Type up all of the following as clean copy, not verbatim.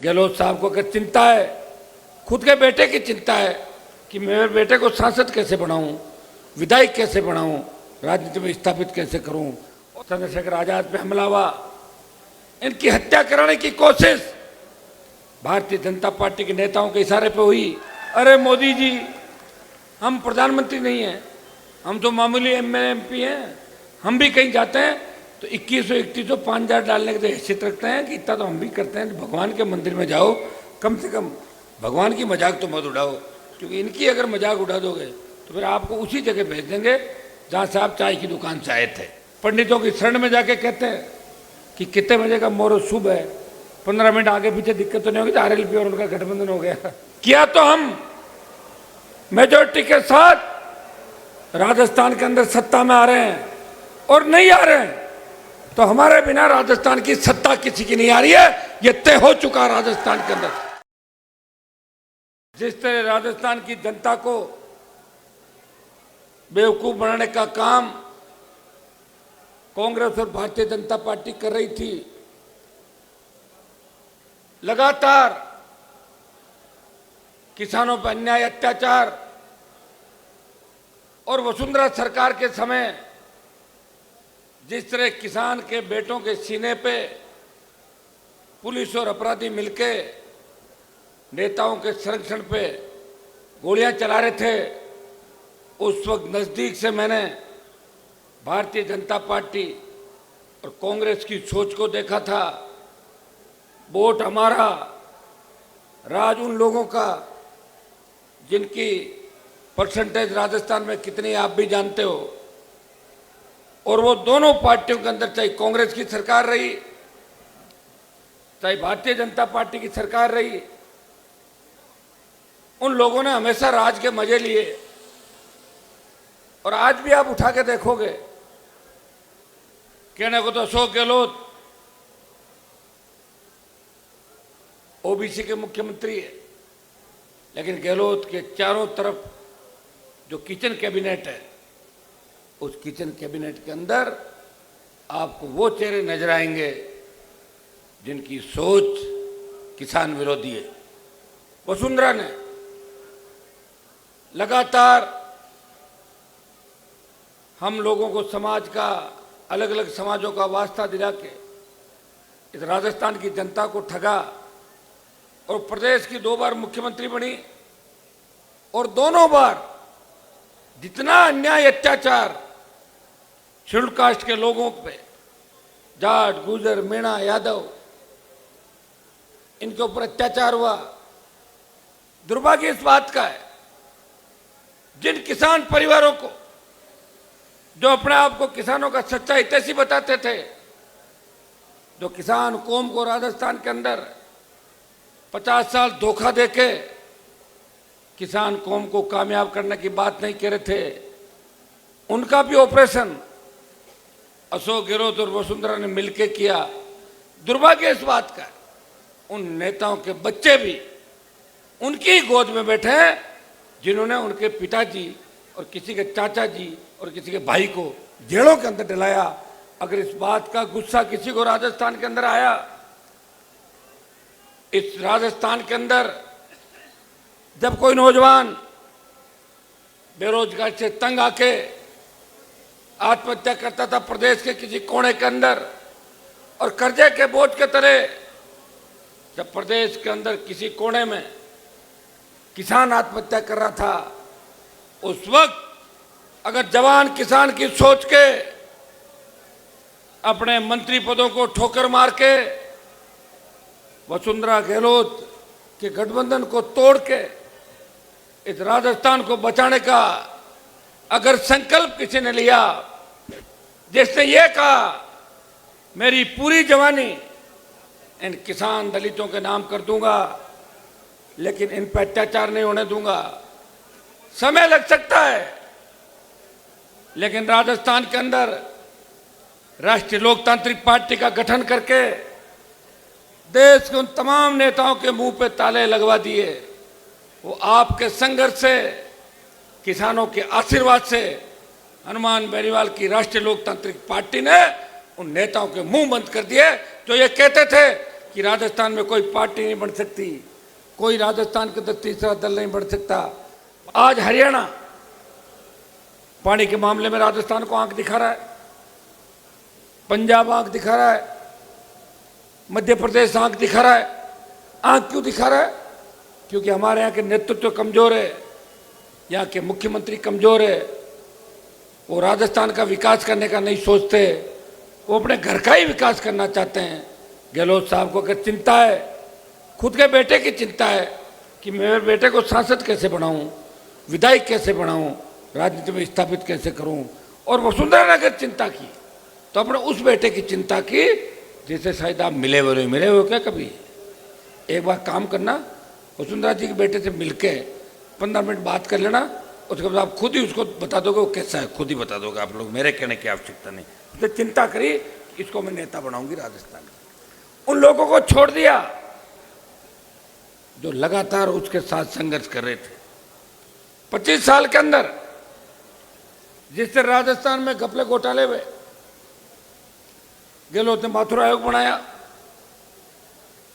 गहलोत साहब को अगर चिंता है, खुद के बेटे की चिंता है कि मेरे बेटे को सांसद कैसे बनाऊं, विधायक कैसे बनाऊं, राजनीति में स्थापित कैसे करूं, चंद्रशेखर आजाद पे हमला हुआ, इनकी हत्या कराने की कोशिश भारतीय जनता पार्टी के नेताओं के इशारे पे हुई। अरे मोदी जी, हम प्रधानमंत्री नहीं हैं, हम तो मामूली एमएलए एमपी हैं, हम भी कहीं जाते हैं तो 2100 3100 5000 डालने की हैसियत रखते हैं कि इतना तो हम भी करते हैं। भगवान के मंदिर में जाओ, कम से कम भगवान की मजाक तो मत उड़ाओ, क्योंकि इनकी अगर मजाक उड़ा दोगे तो फिर आपको उसी जगह भेज देंगे जहाँ से आप चाय की दुकान से आए थे। पंडितों की शरण में जाके कहते हैं कि कितने बजे का मोहर शुभ है, 15 मिनट आगे पीछे दिक्कत तो नहीं होगी, तो आरएलपी और उनका गठबंधन हो गया। किया तो हम मेजोरिटी के साथ राजस्थान के अंदर सत्ता में आ रहे हैं, और नहीं आ रहे हैं तो हमारे बिना राजस्थान की सत्ता किसी की नहीं आ रही है, ये तय हो चुका राजस्थान के अंदर। जिस तरह राजस्थान की जनता को बेवकूफ बनाने का काम कांग्रेस और भारतीय जनता पार्टी कर रही थी, लगातार किसानों पर अन्याय अत्याचार, और वसुंधरा सरकार के समय जिस तरह किसान के बेटों के सीने पे पुलिस और अपराधी मिलके नेताओं के संरक्षण पे गोलियां चला रहे थे, उस वक्त नजदीक से मैंने भारतीय जनता पार्टी और कांग्रेस की सोच को देखा था। वोट हमारा, राज उन लोगों का जिनकी परसेंटेज राजस्थान में कितनी आप भी जानते हो, और वो दोनों पार्टियों के अंदर, चाहे कांग्रेस की सरकार रही चाहे भारतीय जनता पार्टी की सरकार रही, उन लोगों ने हमेशा राज के मजे लिए। और आज भी आप उठा के देखोगे, कहने को तो अशोक गहलोत ओबीसी के मुख्यमंत्री है, लेकिन गहलोत के चारों तरफ जो किचन कैबिनेट है, उस किचन कैबिनेट के अंदर आपको वो चेहरे नजर आएंगे जिनकी सोच किसान विरोधी है। वसुंधरा ने लगातार हम लोगों को समाज का, अलग अलग समाजों का वास्ता दिला के इस राजस्थान की जनता को ठगा, और प्रदेश की 2 बार मुख्यमंत्री बनी, और दोनों बार जितना अन्याय अत्याचार शेड्यूल कास्ट के लोगों पे, जाट गुजर मीणा यादव, इनके ऊपर अत्याचार हुआ। दुर्भाग्य इस बात का है, जिन किसान परिवारों को, जो अपने आप को किसानों का सच्चा हितैषी बताते थे, जो किसान कौम को राजस्थान के अंदर 50 साल धोखा देके किसान कौम को कामयाब करने की बात नहीं कह रहे थे, उनका भी ऑपरेशन अशोक गहलोत और वसुंधरा ने मिलकर किया। दुर्भाग्य इस बात का, उन नेताओं के बच्चे भी उनकी गोद में बैठे हैं जिन्होंने उनके पिताजी और किसी के चाचा जी और किसी के भाई को जेलों के अंदर डलाया। अगर इस बात का गुस्सा किसी को राजस्थान के अंदर आया, इस राजस्थान के अंदर जब कोई नौजवान बेरोजगार से तंग आके आत्महत्या करता था प्रदेश के किसी कोने के अंदर, और कर्जे के बोझ के तरह जब प्रदेश के अंदर किसी कोने में किसान आत्महत्या कर रहा था, उस वक्त अगर जवान किसान की सोच के अपने मंत्री पदों को ठोकर मार के वसुंधरा गहलोत के गठबंधन को तोड़ के इस राजस्थान को बचाने का अगर संकल्प किसी ने लिया, जिसने ये कहा मेरी पूरी जवानी इन किसान दलितों के नाम कर दूंगा, लेकिन इन पर अत्याचार नहीं होने दूंगा, समय लग सकता है, लेकिन राजस्थान के अंदर राष्ट्रीय लोकतांत्रिक पार्टी का गठन करके देश के उन तमाम नेताओं के मुंह पे ताले लगवा दिए। वो आपके संघर्ष से, किसानों के आशीर्वाद से हनुमान बेनीवाल की राष्ट्रीय लोकतांत्रिक पार्टी ने उन नेताओं के मुंह बंद कर दिए जो ये कहते थे कि राजस्थान में कोई पार्टी नहीं बन सकती, कोई राजस्थान के अंदर तीसरा दल नहीं बन सकता। आज हरियाणा पानी के मामले में राजस्थान को आंख दिखा रहा है, पंजाब आंख दिखा रहा है, मध्य प्रदेश आंख दिखा रहा है। आंख क्यों दिखा रहा है? क्योंकि हमारे यहाँ के नेतृत्व कमजोर है, यहाँ के मुख्यमंत्री कमजोर है। वो राजस्थान का विकास करने का नहीं सोचते, वो अपने घर का ही विकास करना चाहते हैं। गहलोत साहब को अगर चिंता है, खुद के बेटे की चिंता है कि मेरे बेटे को सांसद कैसे बनाऊं, विधायक कैसे बनाऊं, राजनीति में स्थापित कैसे करूं, और वसुंधरा ने अगर चिंता की तो अपने उस बेटे की चिंता की जिसे शायद आप मिले हो क्या कभी? एक बार काम करना, वसुंधरा जी के बेटे से मिलके 15 मिनट बात कर लेना, उसके बाद आप खुद ही उसको बता दोगे वो कैसा है, खुद ही बता दोगे आप लोग, मेरे कहने की आवश्यकता नहीं। तो चिंता करी इसको मैं नेता बनाऊंगी राजस्थान का। उन लोगों को छोड़ दिया जो लगातार उसके साथ संघर्ष कर रहे थे। 25 साल के अंदर जिससे राजस्थान में घपले घोटाले हुए, गहलोत ने माथुर आयोग बनाया,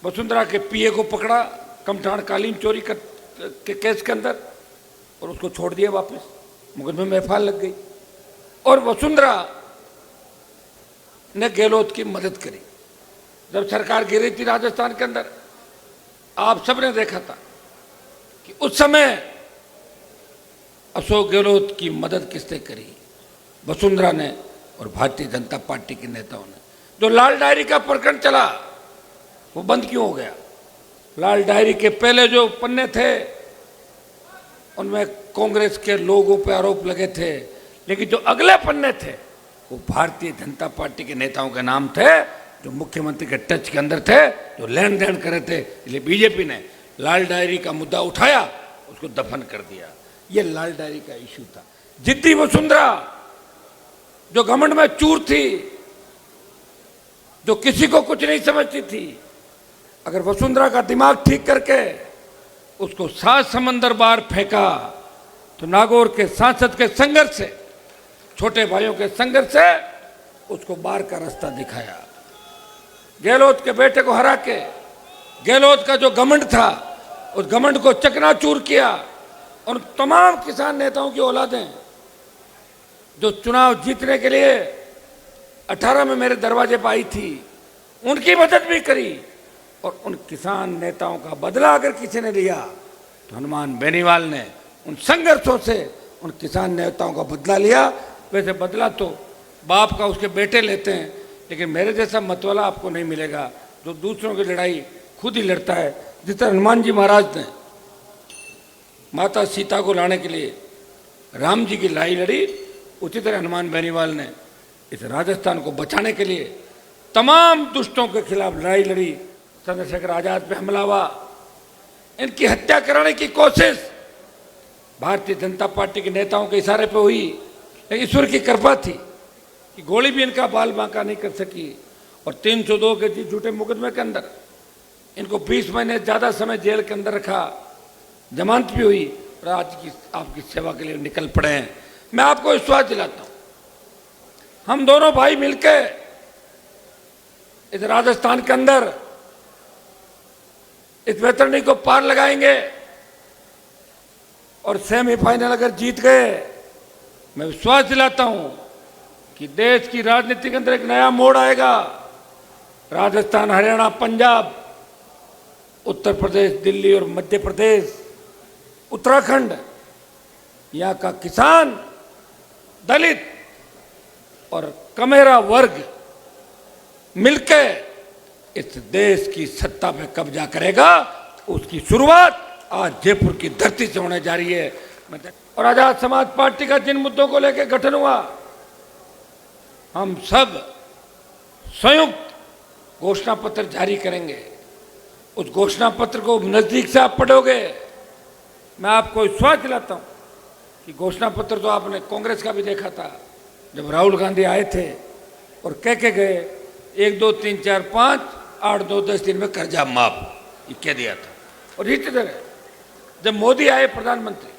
वसुंधरा के पीए को पकड़ा कमठान कालीन चोरी के केस के अंदर और उसको छोड़ दिया वापस, मुकदमे में एफआईआर लग गई। और वसुंधरा ने गहलोत की मदद करी जब सरकार गिरी थी राजस्थान के अंदर। आप सबने देखा था कि उस समय अशोक गहलोत की मदद किसने करी? वसुंधरा ने और भारतीय जनता पार्टी के नेताओं ने। जो लाल डायरी का प्रकरण चला वो बंद क्यों हो गया? लाल डायरी के पहले जो पन्ने थे उनमें कांग्रेस के लोगों पर आरोप लगे थे, लेकिन जो अगले पन्ने थे वो भारतीय जनता पार्टी के नेताओं के नाम थे जो मुख्यमंत्री के टच के अंदर थे, जो लेन देन कर रहे थे। इसलिए बीजेपी ने लाल डायरी का मुद्दा उठाया, उसको दफन कर दिया। ये लाल डायरी का इशू था। जिद्दी वसुंधरा जो घमंड में चूर थी, जो किसी को कुछ नहीं समझती थी, अगर वसुंधरा का दिमाग ठीक करके उसको 7 समंदर बार फेंका तो नागौर के सांसद के संघर्ष से, छोटे भाइयों के संघर्ष से उसको बाहर का रास्ता दिखाया। गहलोत के बेटे को हरा के गहलोत का जो घमंड था उस घमंड को चकनाचूर किया। और तमाम किसान नेताओं की औलादें जो चुनाव जीतने के लिए 18 में मेरे दरवाजे पर आई थी, उनकी मदद भी करी। और उन किसान नेताओं का बदला अगर किसी ने लिया तो हनुमान बेनीवाल ने उन संघर्षों से उन किसान नेताओं का बदला लिया। वैसे बदला तो बाप का उसके बेटे लेते हैं, लेकिन मेरे जैसा मतवाला आपको नहीं मिलेगा जो दूसरों की लड़ाई खुद ही लड़ता है। जिस तरह हनुमान जी महाराज ने माता सीता को लाने के लिए राम जी की लड़ाई लड़ी, उसी तरह हनुमान बेनीवाल ने इस राजस्थान को बचाने के लिए तमाम दुष्टों के खिलाफ लड़ाई लड़ी। चंद्रशेखर आजाद पे हमला हुआ, इनकी हत्या कराने की कोशिश भारतीय जनता पार्टी के नेताओं के इशारे पे हुई, लेकिन ईश्वर की कृपा थी कि गोली भी इनका बाल बांका नहीं कर सकी। और 302 के झूठे मुकदमे के अंदर इनको 20 महीने ज़्यादा समय जेल के अंदर रखा, जमानत भी हुई और आज की आपकी सेवा के लिए निकल पड़े हैं। मैं आपको विश्वास दिलाता हूँ, हम दोनों भाई मिलकर इस राजस्थान के अंदर इस वैतरणी को पार लगाएंगे और सेमीफाइनल अगर जीत गए, मैं विश्वास दिलाता हूं कि देश की राजनीति के अंदर एक नया मोड़ आएगा। राजस्थान, हरियाणा, पंजाब, उत्तर प्रदेश, दिल्ली और मध्य प्रदेश, उत्तराखंड, यहाँ का किसान, दलित और कमेरा वर्ग मिलकर इस देश की सत्ता पे कब्जा करेगा। उसकी शुरुआत आज जयपुर की धरती से होने जा रही है। और आजाद समाज पार्टी का जिन मुद्दों को लेकर गठन हुआ, हम सब संयुक्त घोषणा पत्र जारी करेंगे। उस घोषणा पत्र को नजदीक से आप पढ़ोगे। मैं आपको विश्वास दिलाता हूं कि घोषणा पत्र तो आपने कांग्रेस का भी देखा था, जब राहुल गांधी आए थे और कह के गए 1 2 3 4 5 8 2 10 दिन में कर्जा माफ, ये कह दिया था। और इसी तरह जब मोदी आए प्रधानमंत्री,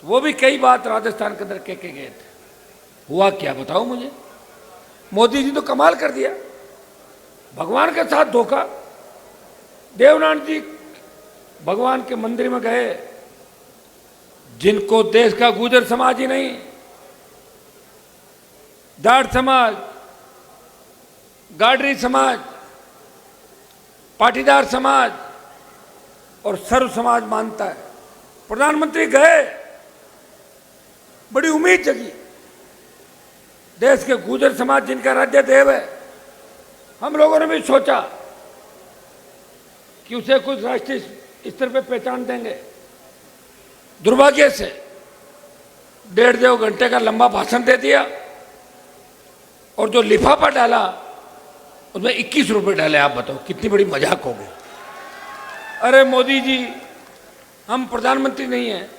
तो वो भी कई बात राजस्थान के अंदर कह के गए थे। हुआ क्या बताओ मुझे? मोदी जी तो कमाल कर दिया। भगवान के साथ धोखा। देवनाथ जी भगवान के मंदिर में गए, जिनको देश का गुर्जर समाज ही नहीं, जाट समाज, गाडरी समाज, पाटीदार समाज और सर्व समाज मानता है। प्रधानमंत्री गए, बड़ी उम्मीद जगी। देश के गुर्जर समाज जिनका राज्य देव है, हम लोगों ने भी सोचा कि उसे कुछ राष्ट्रीय स्तर पे पहचान देंगे। दुर्भाग्य से 1.5-2 घंटे का लंबा भाषण दे दिया और जो लिफाफा डाला उसमें 21 रुपए डाले। आप बताओ कितनी बड़ी मजाक हो गई। अरे मोदी जी, हम प्रधानमंत्री नहीं हैं,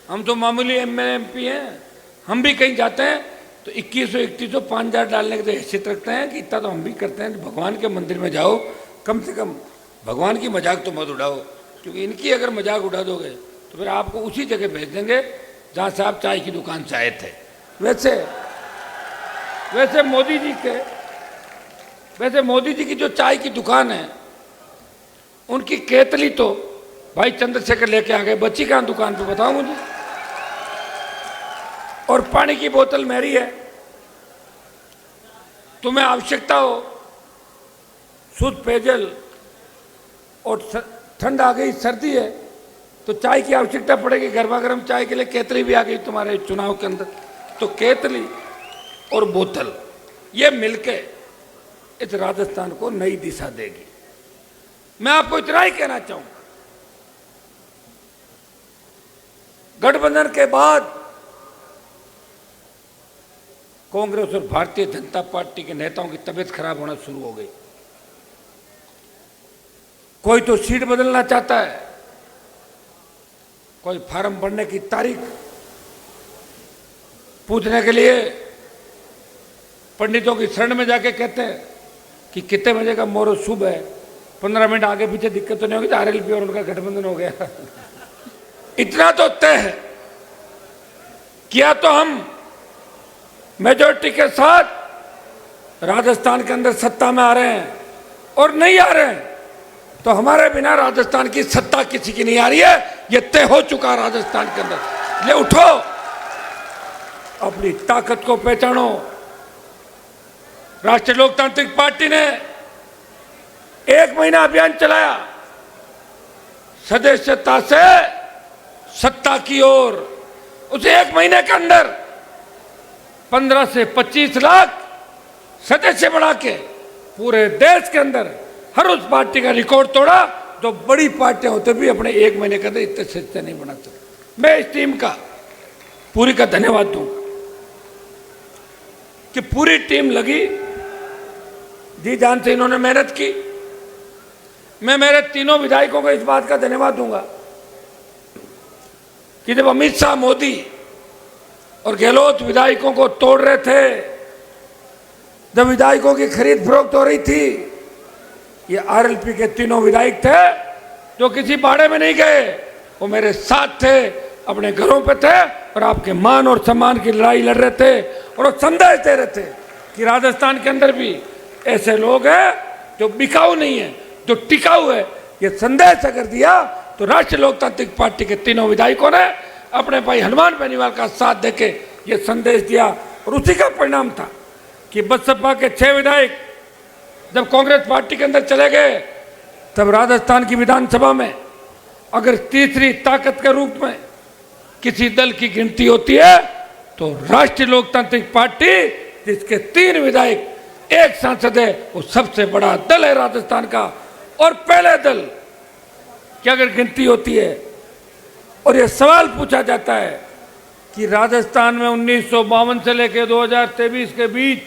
हम तो मामूली एमएलए एमपी हैं। हम भी कहीं जाते हैं तो 2100 5,000 डालने की तो हैसियत रखते हैं कि इतना तो हम भी करते हैं। भगवान के मंदिर में जाओ, कम से कम भगवान की मजाक तो मत उड़ाओ, क्योंकि इनकी अगर मजाक उड़ा दोगे तो फिर आपको उसी जगह भेज देंगे जहाँ से आप चाय की दुकान से आए थे। वैसे मोदी जी की जो चाय की दुकान है, उनकी केतली तो भाई चंद्रशेखर लेके आ गए। बची कहाँ दुकान पे, बताओ मुझे। और पानी की बोतल मेरी है। तुम्हें आवश्यकता हो शुद्ध पेयजल और ठंड आ गई, सर्दी है तो चाय की आवश्यकता पड़ेगी, गर्मा गर्म चाय के लिए केतली भी आ गई तुम्हारे चुनाव के अंदर। तो केतली और बोतल ये मिलके इस राजस्थान को नई दिशा देगी। मैं आपको इतना ही कहना चाहूंगा, गठबंधन के बाद कांग्रेस और भारतीय जनता पार्टी के नेताओं की तबीयत खराब होना शुरू हो गई। कोई तो सीट बदलना चाहता है, कोई फार्म भरने की तारीख पूछने के लिए पंडितों की शरण में जाके कहते हैं कि कितने बजे का मुहूर्त शुभ है, 15 मिनट आगे पीछे दिक्कत तो नहीं होगी, तो आरएलपी और उनका गठबंधन हो गया। इतना तो तय है, किया तो हम मेजॉरिटी के साथ राजस्थान के अंदर सत्ता में आ रहे हैं, और नहीं आ रहे हैं तो हमारे बिना राजस्थान की सत्ता किसी की नहीं आ रही है। ये तय हो चुका राजस्थान के अंदर। ले उठो, अपनी ताकत को पहचानो। राष्ट्रीय लोकतांत्रिक पार्टी ने 1 महीना अभियान चलाया, सदस्यता से सत्ता की ओर। उसे 1 महीने के अंदर 15 से 25 लाख सदस्य बढ़ा के पूरे देश के अंदर हर उस पार्टी का रिकॉर्ड तोड़ा जो बड़ी पार्टियां होते भी अपने 1 महीने के अंदर इतने सदस्य नहीं बना सकते। मैं इस टीम का पूरी का धन्यवाद दूंगा कि पूरी टीम लगी, जी जान से इन्होंने मेहनत की। मैं मेरे तीनों विधायकों को इस बात का धन्यवाद दूंगा कि जब अमित शाह, मोदी और गहलोत विधायकों को तोड़ रहे थे, जब विधायकों की खरीद फरोख्त हो रही थी, ये आरएलपी के तीनों विधायक थे जो किसी बाड़े में नहीं गए, वो मेरे साथ थे, अपने घरों पे थे और आपके मान और सम्मान की लड़ाई लड़ रहे थे। और वो संदेश दे रहे थे कि राजस्थान के अंदर भी ऐसे लोग हैं जो बिकाऊ नहीं है, जो टिकाऊ है। ये संदेश अगर दिया तो राष्ट्रीय लोकतांत्रिक पार्टी के तीनों विधायकों ने अपने भाई हनुमान बेनीवाल का साथ देके ये संदेश दिया। और उसी का परिणाम था कि बसपा के 6 विधायक जब कांग्रेस पार्टी के अंदर चले गए, तब राजस्थान की विधानसभा में अगर तीसरी ताकत के रूप में किसी दल की गिनती होती है तो राष्ट्रीय लोकतांत्रिक पार्टी, जिसके 3 विधायक 1 सांसद है, वो सबसे बड़ा दल है राजस्थान का। और पहले दल की अगर गिनती होती है और ये सवाल पूछा जाता है कि राजस्थान में 1952 से लेकर 2023 के बीच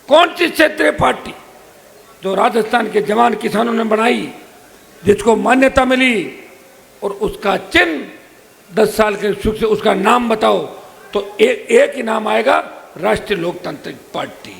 कौन सी क्षेत्रीय पार्टी जो राजस्थान के जवान किसानों ने बनाई, जिसको मान्यता मिली और उसका चिन्ह 10 साल के सुख से उसका नाम बताओ, तो एक ही नाम आएगा, राष्ट्रीय लोकतांत्रिक पार्टी।